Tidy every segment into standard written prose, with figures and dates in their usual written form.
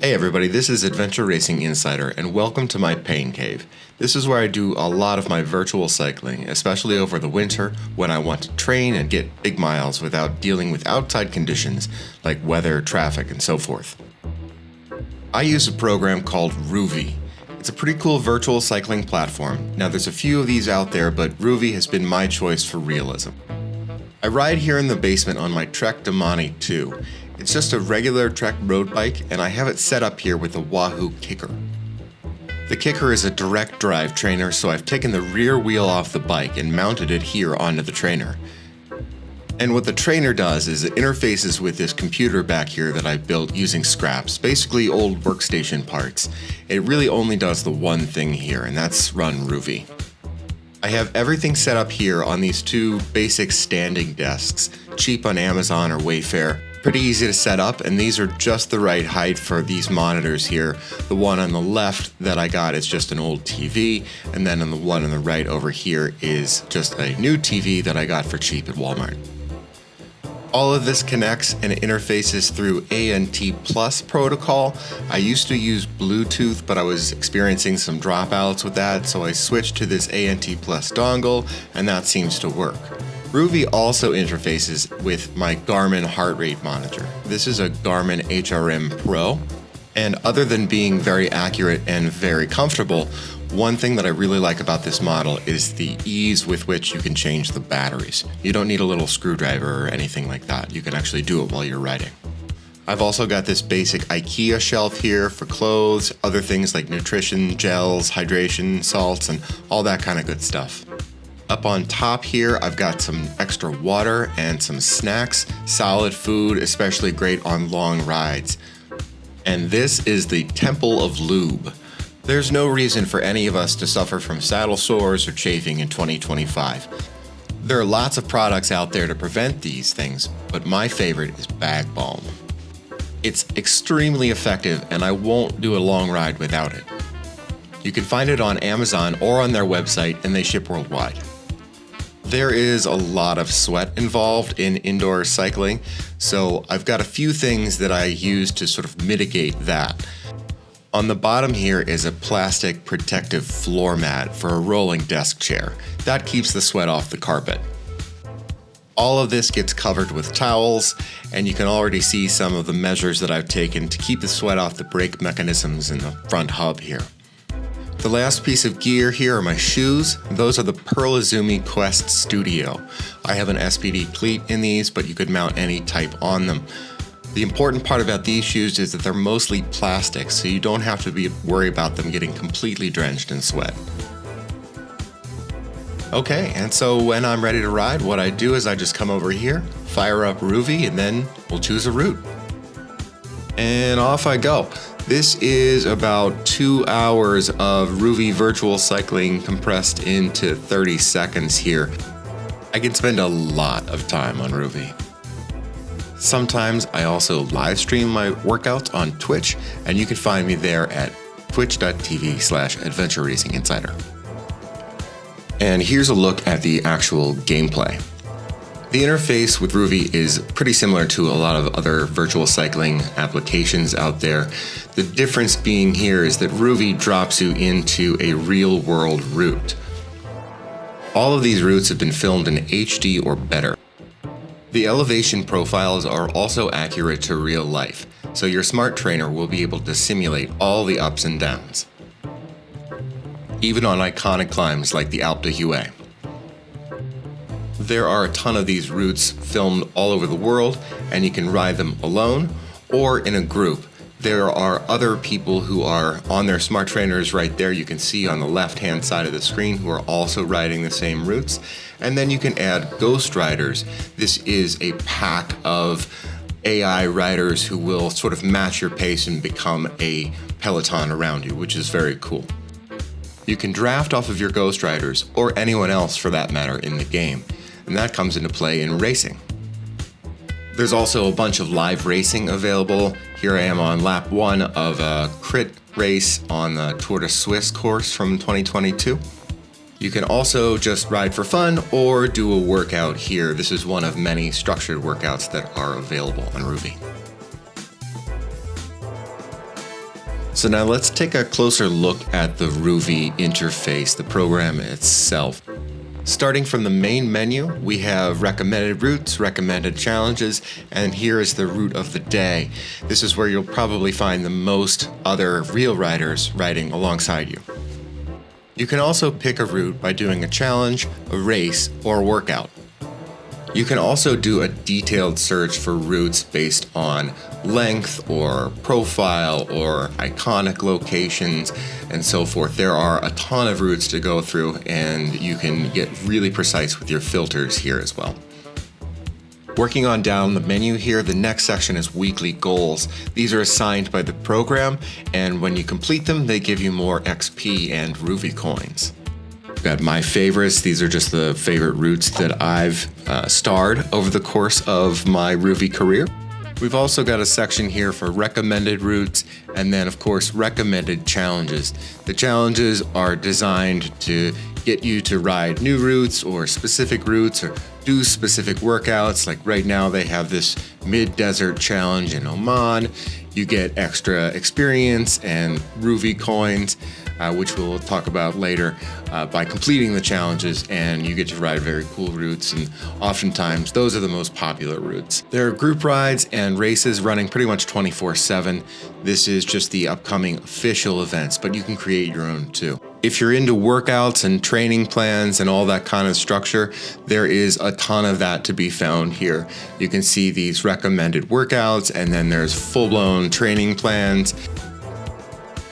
Hey everybody, this is Adventure Racing Insider, and welcome to my pain cave. This is where I do a lot of my virtual cycling, especially over the winter when I want to train and get big miles without dealing with outside conditions like weather, traffic, and so forth. I use a program called Rouvy. It's a pretty cool virtual cycling platform. Now there's a few of these out there, but Rouvy has been my choice for realism. I ride here in the basement on my Trek Damani 2. It's just a regular Trek road bike, and I have it set up here with a Wahoo kicker. The kicker is a direct drive trainer, so I've taken the rear wheel off the bike and mounted it here onto the trainer. And what the trainer does is it interfaces with this computer back here that I built using scraps, basically old workstation parts. It really only does the one thing here, and that's run Rouvy. I have everything set up here on these two basic standing desks, cheap on Amazon or Wayfair. Pretty easy to set up, and these are just the right height for these monitors here. The one on the left that I got is just an old TV, and then on the one on the right over here is just a new TV that I got for cheap at Walmart. All of this connects and interfaces through ANT Plus protocol. I used to use Bluetooth, but I was experiencing some dropouts with that, so I switched to this ANT Plus dongle, and that seems to work. Rouvy also interfaces with my Garmin heart rate monitor. This is a Garmin HRM Pro, and other than being very accurate and very comfortable, one thing that I really like about this model is the ease with which you can change the batteries. You don't need a little screwdriver or anything like that. You can actually do it while you're riding. I've also got this basic IKEA shelf here for clothes, other things like nutrition, gels, hydration, salts, and all that kind of good stuff. Up on top here, I've got some extra water and some snacks, solid food, especially great on long rides. And this is the Temple of Lube. There's no reason for any of us to suffer from saddle sores or chafing in 2025. There are lots of products out there to prevent these things, but my favorite is Bag Balm. It's extremely effective, and I won't do a long ride without it. You can find it on Amazon or on their website, and they ship worldwide. There is a lot of sweat involved in indoor cycling, so I've got a few things that I use to sort of mitigate that. On the bottom here is a plastic protective floor mat for a rolling desk chair. That keeps the sweat off the carpet. All of this gets covered with towels, and you can already see some of the measures that I've taken to keep the sweat off the brake mechanisms in the front hub here. The last piece of gear here are my shoes. Those are the Pearl Izumi Quest Studio. I have an SPD cleat in these, but you could mount any type on them. The important part about these shoes is that they're mostly plastic, so you don't have to worry about them getting completely drenched in sweat. Okay, and so when I'm ready to ride, what I do is I just come over here, fire up Rouvy, and then we'll choose a route. And off I go. This is about 2 hours of Rouvy virtual cycling compressed into 30 seconds here. I can spend a lot of time on Rouvy. Sometimes I also live stream my workouts on Twitch, and you can find me there at twitch.tv/Adventure Racing Insider. And here's a look at the actual gameplay. The interface with Rouvy is pretty similar to a lot of other virtual cycling applications out there. The difference being here is that Rouvy drops you into a real-world route. All of these routes have been filmed in HD or better. The elevation profiles are also accurate to real life, so your smart trainer will be able to simulate all the ups and downs, even on iconic climbs like the Alpe d'Huez. There are a ton of these routes filmed all over the world, and you can ride them alone or in a group. There are other people who are on their smart trainers right there. You can see on the left-hand side of the screen who are also riding the same routes. And then you can add ghost riders. This is a pack of AI riders who will sort of match your pace and become a peloton around you, which is very cool. You can draft off of your ghost riders, or anyone else for that matter, in the game. And that comes into play in racing. There's also a bunch of live racing available. Here I am on lap 1 of a crit race on the Tour de Suisse course from 2022. You can also just ride for fun or do a workout here. This is one of many structured workouts that are available on Rouvy. So now let's take a closer look at the Rouvy interface, the program itself. Starting from the main menu, we have recommended routes, recommended challenges, and here is the route of the day. This is where you'll probably find the most other real riders riding alongside you. You can also pick a route by doing a challenge, a race, or a workout. You can also do a detailed search for routes based on length or profile or iconic locations and so forth. There are a ton of routes to go through, and you can get really precise with your filters here as well. Working on down the menu here, the next section is weekly goals. These are assigned by the program, and when you complete them, they give you more XP and Rouvy coins. Got my favorites. These are just the favorite routes that I've starred over the course of my Rouvy career. We've also got a section here for recommended routes, and then of course recommended challenges. The challenges are designed to get you to ride new routes or specific routes or do specific workouts. Like right now they have this mid-desert challenge in Oman. You get extra experience and Rouvy coins, which we'll talk about later, by completing the challenges, and you get to ride very cool routes, and oftentimes those are the most popular routes. There are group rides and races running pretty much 24/7. This is just the upcoming official events, but you can create your own too. If you're into workouts and training plans and all that kind of structure, there is a ton of that to be found here. You can see these recommended workouts, and then there's full-blown training plans.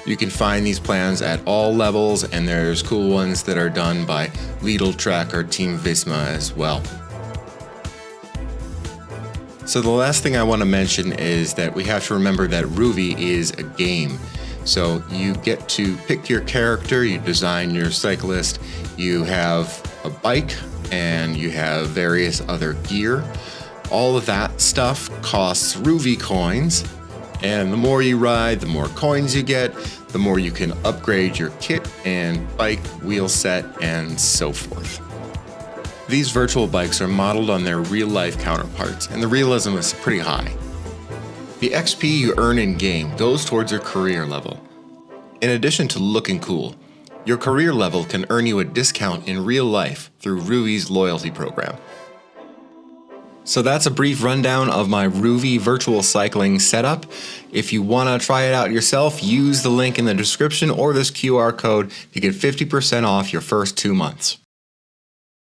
You can find these plans at all levels, and there's cool ones that are done by Lidl Trek or Team Visma as well. So the last thing I want to mention is that we have to remember that Rouvy is a game. So you get to pick your character, you design your cyclist, you have a bike, and you have various other gear. All of that stuff costs Rouvy coins, and the more you ride, the more coins you get, the more you can upgrade your kit and bike, wheel set, and so forth. These virtual bikes are modeled on their real-life counterparts, and the realism is pretty high. The XP you earn in-game goes towards your career level. In addition to looking cool, your career level can earn you a discount in real life through Rouvy's loyalty program. So that's a brief rundown of my Rouvy virtual cycling setup. If you want to try it out yourself, use the link in the description or this QR code to get 50% off your first 2 months.